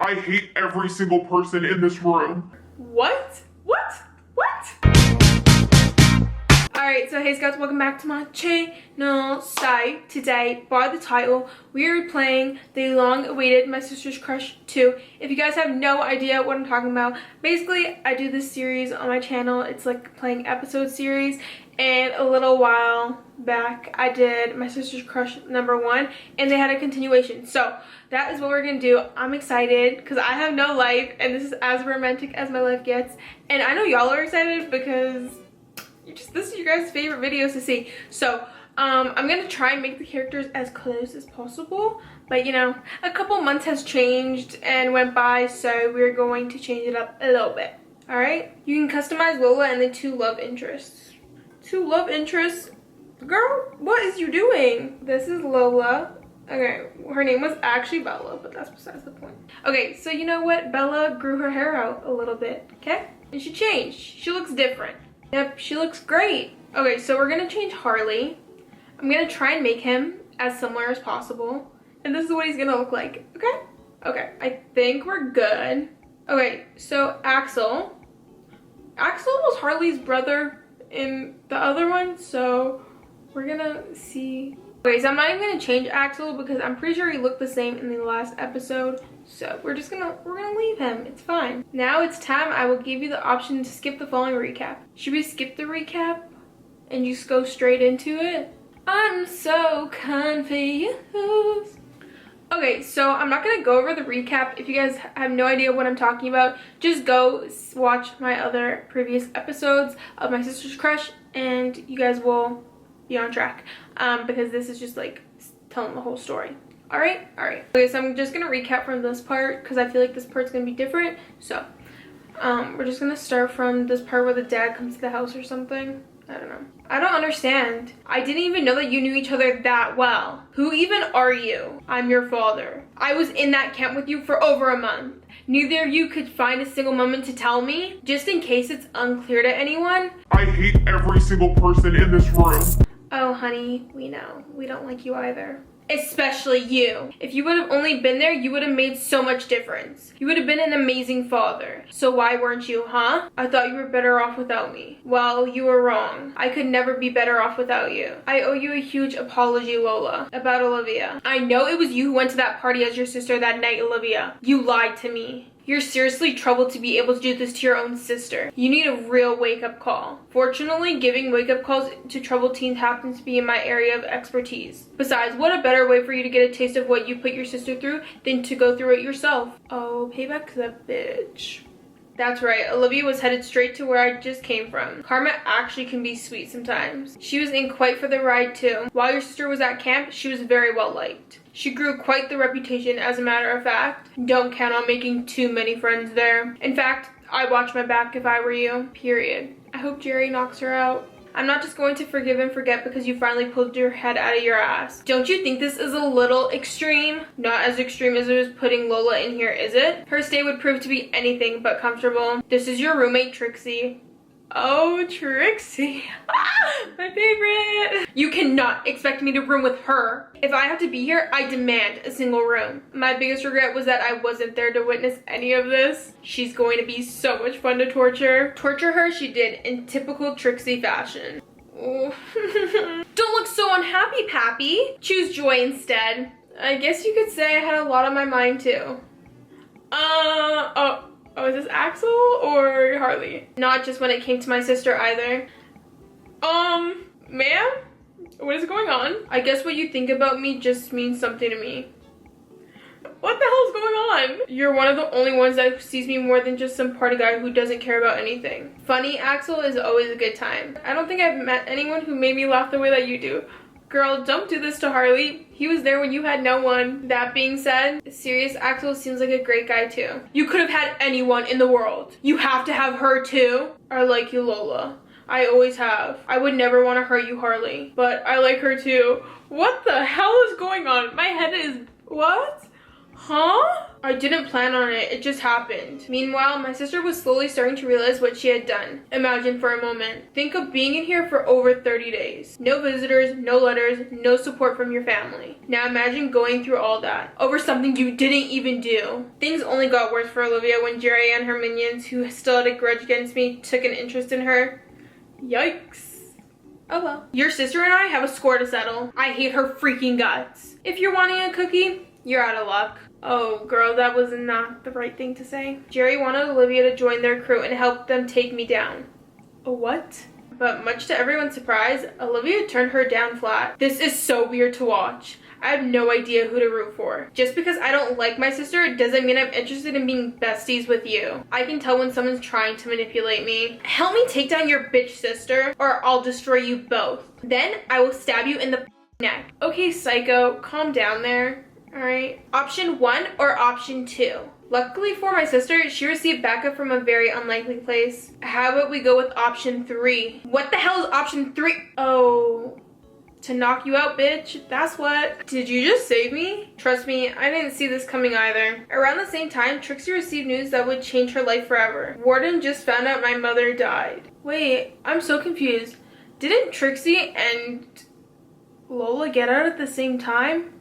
I hate every single person in this room. What? Alright, so hey scouts, welcome back to my channel. So today, by the title, we are playing the long-awaited My Sister's Crush 2. If you guys have no idea what I'm talking about, basically I do this series on my channel. It's like playing episode series, and a little while back I did My Sister's Crush #1, and they had a continuation. So that is what we're gonna do. I'm excited because I have no life, and this is as romantic as my life gets. And I know y'all are excited because this is your guys' favorite videos to see. So I'm gonna try and make the characters as close as possible, but you know, a couple months has changed and went by, so we're going to change it up a little bit. All right, you can customize Lola and the 2 love interests. 2 love interests? Girl, what is you doing? This is Lola. Okay, her name was actually Bella, but that's besides the point. Okay, so you know what? Bella grew her hair out a little bit, okay? And she changed. She looks different. Yep, she looks great. Okay, so we're gonna change Harley. I'm gonna try and make him as similar as possible. And this is what he's gonna look like, okay? Okay, I think we're good. Okay, so Axel. Axel was Harley's brother in the other one, so we're gonna see. Okay, so I'm not even gonna change Axel because I'm pretty sure he looked the same in the last episode. So we're gonna leave him. It's fine. Now it's time. I will give you the option to skip the following recap. Should we skip the recap and just go straight into it? I'm so confused. Okay, so I'm not gonna go over the recap. If you guys have no idea what I'm talking about, just go watch my other previous episodes of My Sister's Crush and you guys will be on track, because this is just like telling the whole story. All right. Okay, so I'm just gonna recap from this part because I feel like this part's gonna be different. So we're just gonna start from this part where the dad comes to the house or something. I don't know. I don't understand. I didn't even know that you knew each other that well. Who even are you? I'm your father. I was in that camp with you for over a month. Neither of you could find a single moment to tell me, just in case it's unclear to anyone. I hate every single person in this room. Oh, honey, we know. We don't like you either. Especially you. If you would have only been there, you would have made so much difference. You would have been an amazing father. So why weren't you, huh? I thought you were better off without me. Well, you were wrong. I could never be better off without you. I owe you a huge apology, Lola, about Olivia. I know it was you who went to that party as your sister that night, Olivia. You lied to me. You're seriously troubled to be able to do this to your own sister. You need a real wake-up call. Fortunately, giving wake-up calls to troubled teens happens to be in my area of expertise. Besides, what a better way for you to get a taste of what you put your sister through than to go through it yourself. Oh, payback's a bitch. That's right, Olivia was headed straight to where I just came from. Karma actually can be sweet sometimes. She was in quite for the ride too. While your sister was at camp, she was very well liked. She grew quite the reputation, as a matter of fact. Don't count on making too many friends there. In fact, I'd watch my back if I were you, period. I hope Jerry knocks her out. I'm not just going to forgive and forget because you finally pulled your head out of your ass. Don't you think this is a little extreme? Not as extreme as it was putting Lola in here, is it? Her stay would prove to be anything but comfortable. This is your roommate, Trixie. Oh, Trixie. My favorite. You cannot expect me to room with her. If I have to be here, I demand a single room. My biggest regret was that I wasn't there to witness any of this. She's going to be so much fun to torture. Torture her she did in typical Trixie fashion. Oh. Don't look so unhappy, Pappy. Choose joy instead. I guess you could say I had a lot on my mind too. Oh, is this Axel or Harley? Not just when it came to my sister either. Ma'am? What is going on? I guess what you think about me just means something to me. What the hell's going on? You're one of the only ones that sees me more than just some party guy who doesn't care about anything. Funny Axel is always a good time. I don't think I've met anyone who made me laugh the way that you do. Girl, don't do this to Harley. He was there when you had no one. That being said, serious Axel seems like a great guy too. You could have had anyone in the world. You have to have her too. I like you, Lola. I always have. I would never want to hurt you, Harley. But I like her too. What the hell is going on? My head is... What? Huh? I didn't plan on it, it just happened. Meanwhile, my sister was slowly starting to realize what she had done. Imagine for a moment. Think of being in here for over 30 days. No visitors, no letters, no support from your family. Now imagine going through all that over something you didn't even do. Things only got worse for Olivia when Jerry and her minions, who still had a grudge against me, took an interest in her. Yikes. Oh well. Your sister and I have a score to settle. I hate her freaking guts. If you're wanting a cookie, you're out of luck. Oh, girl, that was not the right thing to say. Jerry wanted Olivia to join their crew and help them take me down. A what? But much to everyone's surprise, Olivia turned her down flat. This is so weird to watch. I have no idea who to root for. Just because I don't like my sister doesn't mean I'm interested in being besties with you. I can tell when someone's trying to manipulate me. Help me take down your bitch sister, or I'll destroy you both. Then I will stab you in the neck. Okay, psycho, calm down there. Alright, option 1 or option 2? Luckily for my sister, she received backup from a very unlikely place. How about we go with option 3? What the hell is option 3? Oh, to knock you out, bitch. That's what. Did you just save me? Trust me, I didn't see this coming either. Around the same time, Trixie received news that would change her life forever. Warden just found out my mother died. Wait, I'm so confused. Didn't Trixie and Lola get out at the same time?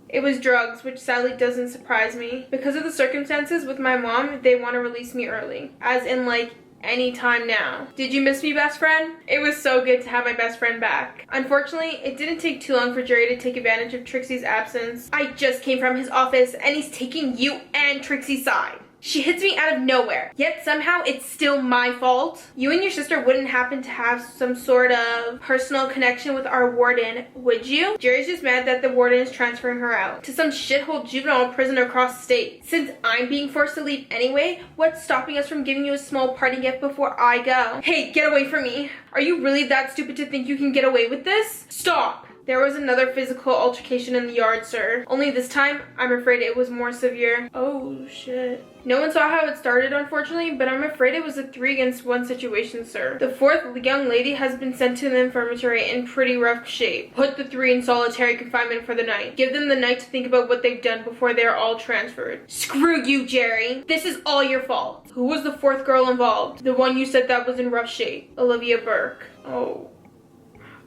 It was drugs, which sadly doesn't surprise me. Because of the circumstances with my mom, they want to release me early. As in, like, any time now. Did you miss me, best friend? It was so good to have my best friend back. Unfortunately, it didn't take too long for Jerry to take advantage of Trixie's absence. I just came from his office, and he's taking you and Trixie's side. She hits me out of nowhere, yet somehow it's still my fault. You and your sister wouldn't happen to have some sort of personal connection with our warden, would you? Jerry's just mad that the warden is transferring her out to some shithole juvenile prison across state. Since I'm being forced to leave anyway, what's stopping us from giving you a small party gift before I go? Hey, get away from me. Are you really that stupid to think you can get away with this? Stop! There was another physical altercation in the yard, sir. Only this time, I'm afraid it was more severe. Oh, shit. No one saw how it started, unfortunately, but I'm afraid it was a 3-against-1 situation, sir. The 4th young lady has been sent to the infirmary in pretty rough shape. Put the 3 in solitary confinement for the night. Give them the night to think about what they've done before they're all transferred. Screw you, Jerry. This is all your fault. Who was the 4th girl involved? The one you said that was in rough shape. Olivia Burke. Oh.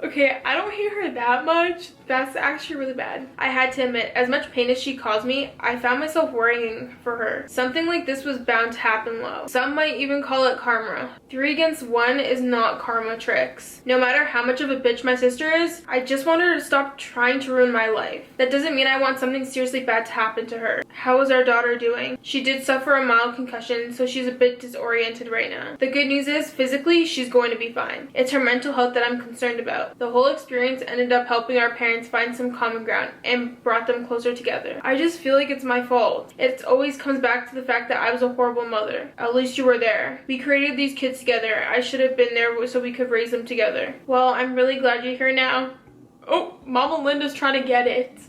Okay, I don't hate her that much. That's actually really bad. I had to admit, as much pain as she caused me, I found myself worrying for her. Something like this was bound to happen low. Some might even call it karma. 3-against-1 is not karma tricks. No matter how much of a bitch my sister is, I just want her to stop trying to ruin my life. That doesn't mean I want something seriously bad to happen to her. How is our daughter doing? She did suffer a mild concussion, so she's a bit disoriented right now. The good news is, physically, she's going to be fine. It's her mental health that I'm concerned about. The whole experience ended up helping our parents find some common ground and brought them closer together. I just feel like it's my fault. It always comes back to the fact that I was a horrible mother. At least you were there. We created these kids together. I should have been there so we could raise them together. Well, I'm really glad you're here now. Oh, Mama Linda's trying to get it.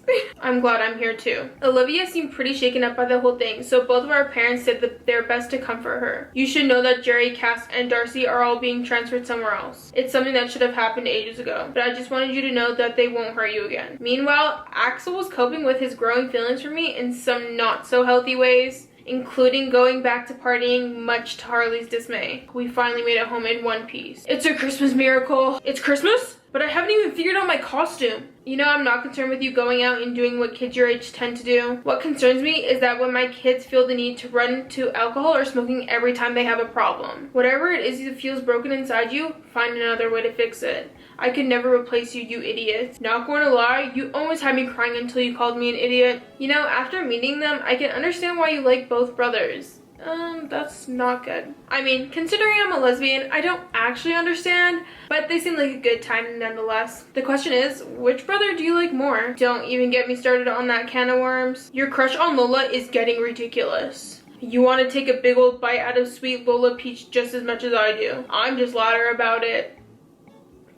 I'm glad I'm here too. Olivia seemed pretty shaken up by the whole thing, so both of our parents did their best to comfort her. You should know that Jerry, Cass, and Darcy are all being transferred somewhere else. It's something that should have happened ages ago, but I just wanted you to know that they won't hurt you again. Meanwhile, Axel was coping with his growing feelings for me in some not so healthy ways, including going back to partying, much to Harley's dismay. We finally made it home in one piece. It's a Christmas miracle. It's Christmas? But I haven't even figured out my costume. You know, I'm not concerned with you going out and doing what kids your age tend to do. What concerns me is that when my kids feel the need to run to alcohol or smoking every time they have a problem. Whatever it is that feels broken inside you, find another way to fix it. I could never replace you, you idiot. Not going to lie, you almost had me crying until you called me an idiot. You know, after meeting them, I can understand why you like both brothers. That's not good. I mean, considering I'm a lesbian, I don't actually understand, but they seem like a good time nonetheless. The question is, which brother do you like more? Don't even get me started on that can of worms. Your crush on Lola is getting ridiculous. You want to take a big old bite out of sweet Lola Peach just as much as I do. I'm just louder about it.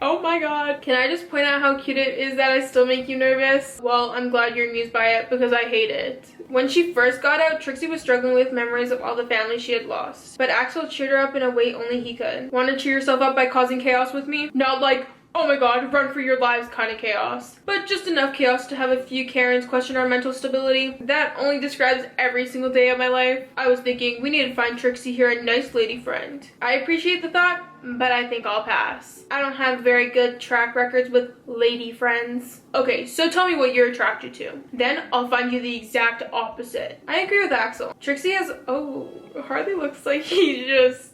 Oh my god. Can I just point out how cute it is that I still make you nervous? Well, I'm glad you're amused by it because I hate it. When she first got out, Trixie was struggling with memories of all the family she had lost. But Axel cheered her up in a way only he could. Want to cheer yourself up by causing chaos with me? Not like, Oh my god, run for your lives kind of chaos. But just enough chaos to have a few Karens question our mental stability. That only describes every single day of my life. I was thinking we need to find Trixie here a nice lady friend. I appreciate the thought, but I think I'll pass. I don't have very good track records with lady friends. Okay, so tell me what you're attracted to. Then I'll find you the exact opposite. I agree with Axel. Trixie has, oh, Harley looks like he just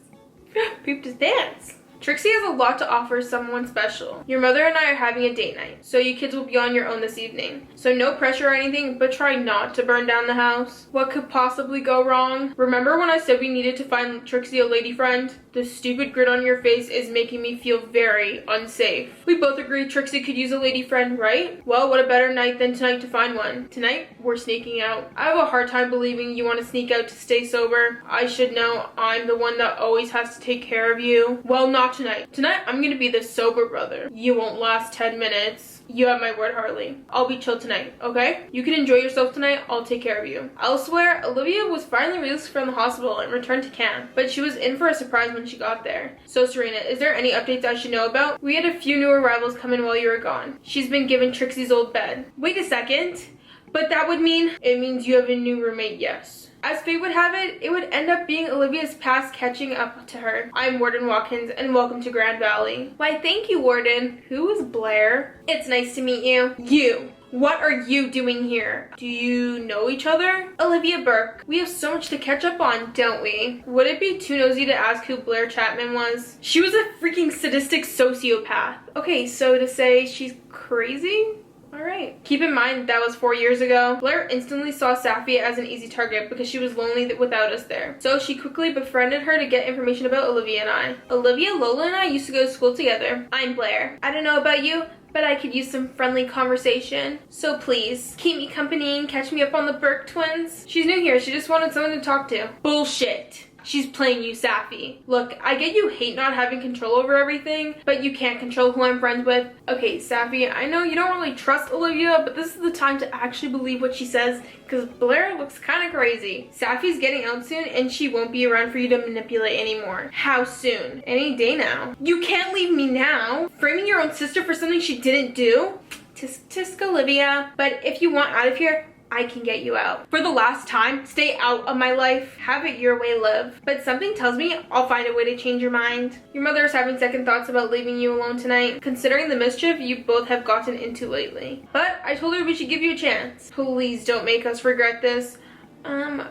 pooped his pants. Trixie has a lot to offer someone special. Your mother and I are having a date night, so you kids will be on your own this evening. So no pressure or anything, but try not to burn down the house. What could possibly go wrong? Remember when I said we needed to find Trixie a lady friend? The stupid grin on your face is making me feel very unsafe. We both agree Trixie could use a lady friend, right? Well, what a better night than tonight to find one. Tonight, we're sneaking out. I have a hard time believing you want to sneak out to stay sober. I should know I'm the one that always has to take care of you. Well, not tonight. Tonight, I'm gonna be the sober brother. You won't last 10 minutes. You have my word, Harley. I'll be chill tonight, okay? You can enjoy yourself tonight. I'll take care of you. Elsewhere, Olivia was finally released from the hospital and returned to camp, but she was in for a surprise when she got there. So, Serena, is there any updates I should know about? We had a few new arrivals come in while you were gone. She's been given Trixie's old bed. Wait a second. But that would mean, it means you have a new roommate, yes. As fate would have it, it would end up being Olivia's past catching up to her. I'm Warden Watkins, and welcome to Grand Valley. Why, thank you, Warden. Who is Blair? It's nice to meet you. You. What are you doing here? Do you know each other? Olivia Burke. We have so much to catch up on, don't we? Would it be too nosy to ask who Blair Chapman was? She was a freaking sadistic sociopath. Okay, so to say she's crazy? Alright. Keep in mind that was 4 years ago. Blair instantly saw Safi as an easy target because she was lonely without us there. So she quickly befriended her to get information about Olivia and I. Olivia, Lola, and I used to go to school together. I'm Blair. I don't know about you, but I could use some friendly conversation. So please, keep me company and catch me up on the Burke twins. She's new here. She just wanted someone to talk to. Bullshit. She's playing you, Safi. Look, I get you hate not having control over everything, but you can't control who I'm friends with. Okay, Safi, I know you don't really trust Olivia, but this is the time to actually believe what she says, because Blair looks kind of crazy. Safi's getting out soon, and she won't be around for you to manipulate anymore. How soon? Any day now. You can't leave me now. Framing your own sister for something she didn't do? Tisk Olivia. But if you want out of here, I can get you out. For the last time, stay out of my life. Have it your way, Liv. But something tells me I'll find a way to change your mind. Your mother is having second thoughts about leaving you alone tonight, considering the mischief you both have gotten into lately. But I told her we should give you a chance. Please don't make us regret this.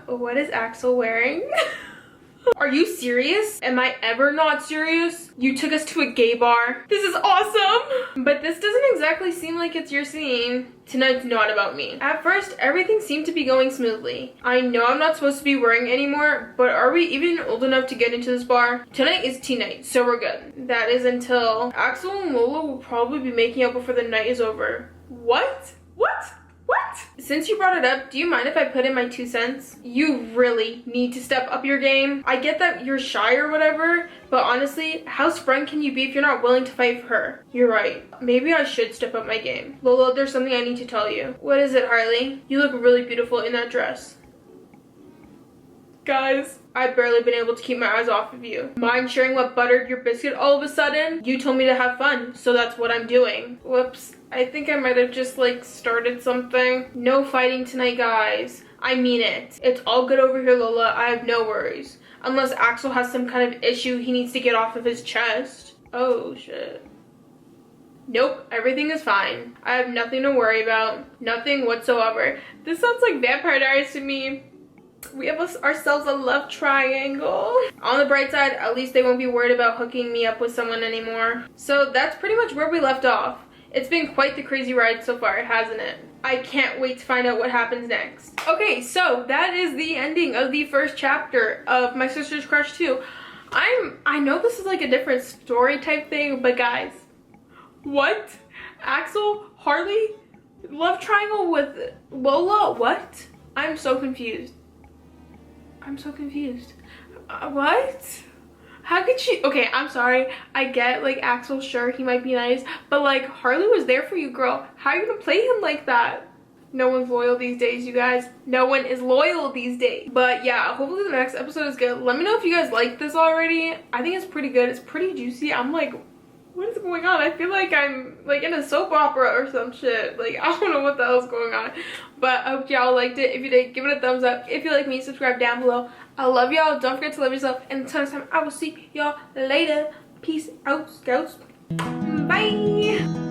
What is Axel wearing? Are you serious? Am I ever not serious? You took us to a gay bar. This is awesome! But this doesn't exactly seem like it's your scene. Tonight's not about me. At first, everything seemed to be going smoothly. I know I'm not supposed to be worrying anymore, but are we even old enough to get into this bar? Tonight is tea night, so we're good. That is until Axel and Lola will probably be making out before the night is over. What? What? What? Since you brought it up, do you mind if I put in my 2 cents? You really need to step up your game. I get that you're shy or whatever, but honestly, how sprung can you be if you're not willing to fight for her? You're right. Maybe I should step up my game. Lola, there's something I need to tell you. What is it, Harley? You look really beautiful in that dress. Guys, I've barely been able to keep my eyes off of you. Mind sharing what buttered your biscuit all of a sudden? You told me to have fun, so that's what I'm doing. Whoops, I think I might have just started something. No fighting tonight, guys. I mean it. It's all good over here, Lola. I have no worries. Unless Axel has some kind of issue he needs to get off of his chest. Oh, shit. Nope, everything is fine. I have nothing to worry about. Nothing whatsoever. This sounds like Vampire Diaries to me. We have ourselves a love triangle. On the bright side, at least they won't be worried about hooking me up with someone anymore. So that's pretty much where we left off. It's been quite the crazy ride so far, hasn't it? I can't wait to find out what happens next. Okay, so that is the ending of the first chapter of My Sister's Crush 2. I know this is like a different story type thing, but guys, what? Axel, Harley, love triangle with Lola, what? I'm so confused. I'm so confused. What? How could she? Okay, I'm sorry. I get Axel, sure, he might be nice, but Harley was there for you, girl. How are you gonna play him like that? No one's loyal these days, you guys. No one is loyal these days. But yeah, hopefully the next episode is good. Let me know if you guys like this already. I think it's pretty good. It's pretty juicy. I'm What is going on? I feel like I'm like in a soap opera or some shit. Like, I don't know what the hell's going on. But I hope y'all liked it. If you did, give it a thumbs up. If you like me, subscribe down below. I love y'all. Don't forget to love yourself. And until next time, I will see y'all later. Peace out, scouts. Bye.